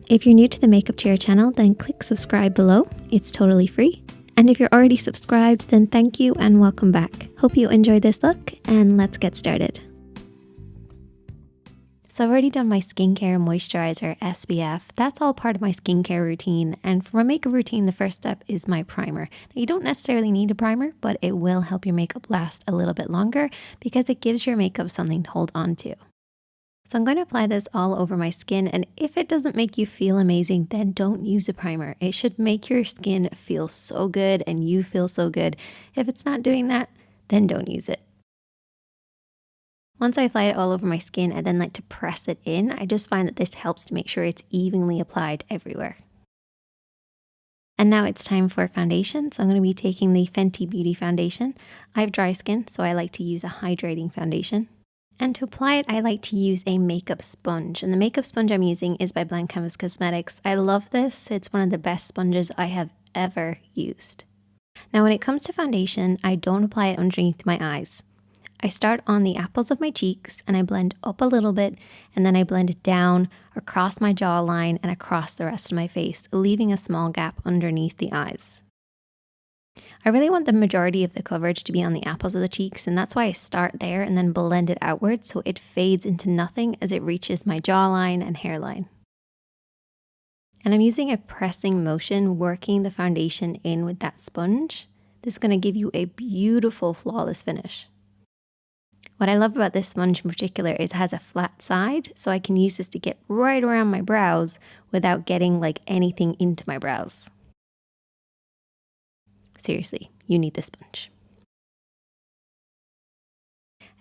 If you're new to the Makeup Chair channel, then click subscribe below. It's totally free. And if you're already subscribed, then thank you and welcome back. Hope you enjoy this look, and let's get started. So I've already done my skincare, moisturizer, SPF. That's all part of my skincare routine. And for my makeup routine, the first step is my primer. Now, you don't necessarily need a primer, but it will help your makeup last a little bit longer because it gives your makeup something to hold on to. So I'm going to apply this all over my skin, and if it doesn't make you feel amazing, then don't use a primer. It should make your skin feel so good and you feel so good. If it's not doing that, then don't use it. Once I apply it all over my skin, I then like to press it in. I just find that this helps to make sure it's evenly applied everywhere. And now it's time for foundation. So I'm going to be taking the Fenty Beauty foundation. I have dry skin, so I like to use a hydrating foundation. And to apply it, I like to use a makeup sponge. And the makeup sponge I'm using is by Blank Canvas Cosmetics. I love this. It's one of the best sponges I have ever used. Now, when it comes to foundation, I don't apply it underneath my eyes. I start on the apples of my cheeks and I blend up a little bit, and then I blend it down across my jawline and across the rest of my face, leaving a small gap underneath the eyes. I really want the majority of the coverage to be on the apples of the cheeks, and that's why I start there and then blend it outwards so it fades into nothing as it reaches my jawline and hairline. And I'm using a pressing motion, working the foundation in with that sponge. This is going to give you a beautiful, flawless finish. What I love about this sponge in particular is it has a flat side, so I can use this to get right around my brows without getting like anything into my brows. Seriously, you need this sponge.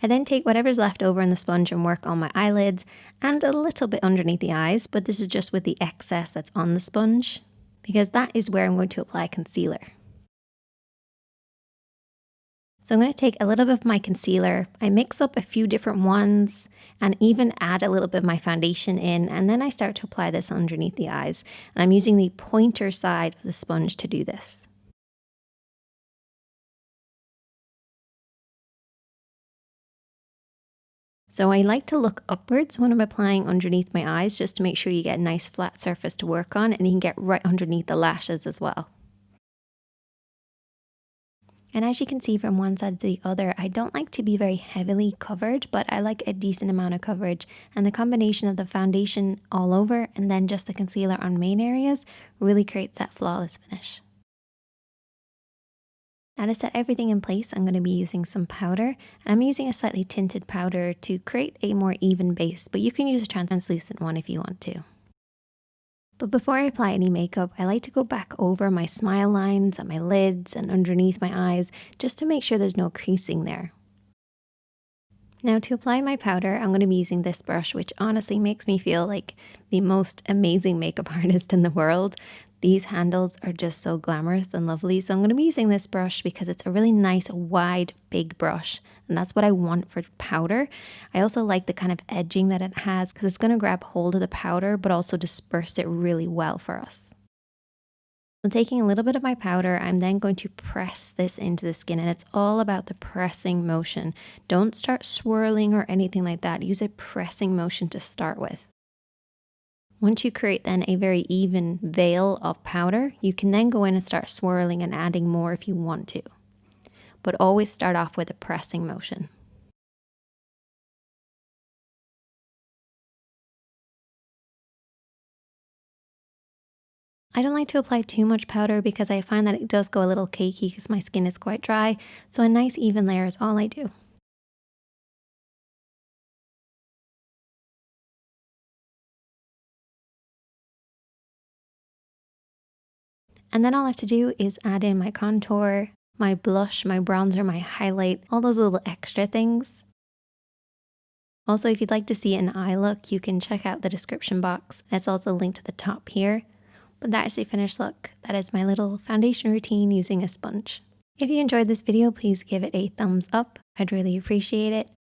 I then take whatever's left over in the sponge and work on my eyelids and a little bit underneath the eyes, but this is just with the excess that's on the sponge because that is where I'm going to apply concealer. So I'm going to take a little bit of my concealer, I mix up a few different ones and even add a little bit of my foundation in, and then I start to apply this underneath the eyes. And I'm using the pointer side of the sponge to do this. So I like to look upwards when I'm applying underneath my eyes just to make sure you get a nice flat surface to work on, and you can get right underneath the lashes as well. And as you can see from one side to the other, I don't like to be very heavily covered, but I like a decent amount of coverage. And the combination of the foundation all over and then just the concealer on main areas really creates that flawless finish. Now to set everything in place, I'm going to be using some powder. And I'm using a slightly tinted powder to create a more even base, but you can use a translucent one if you want to. But before I apply any makeup, I like to go back over my smile lines on my lids and underneath my eyes just to make sure there's no creasing there. Now to apply my powder, I'm going to be using this brush, which honestly makes me feel like the most amazing makeup artist in the world. These handles are just so glamorous and lovely. So I'm going to be using this brush because it's a really nice, wide, big brush. And that's what I want for powder. I also like the kind of edging that it has because it's going to grab hold of the powder, but also disperse it really well for us. So taking a little bit of my powder, I'm then going to press this into the skin, and it's all about the pressing motion. Don't start swirling or anything like that. Use a pressing motion to start with. Once you create then a very even veil of powder, you can then go in and start swirling and adding more if you want to. But always start off with a pressing motion. I don't like to apply too much powder because I find that it does go a little cakey because my skin is quite dry, so a nice even layer is all I do. And then all I have to do is add in my contour, my blush, my bronzer, my highlight, all those little extra things. Also, if you'd like to see an eye look, you can check out the description box. It's also linked to the top here. But that is the finished look. That is my little foundation routine using a sponge. If you enjoyed this video, please give it a thumbs up. I'd really appreciate it.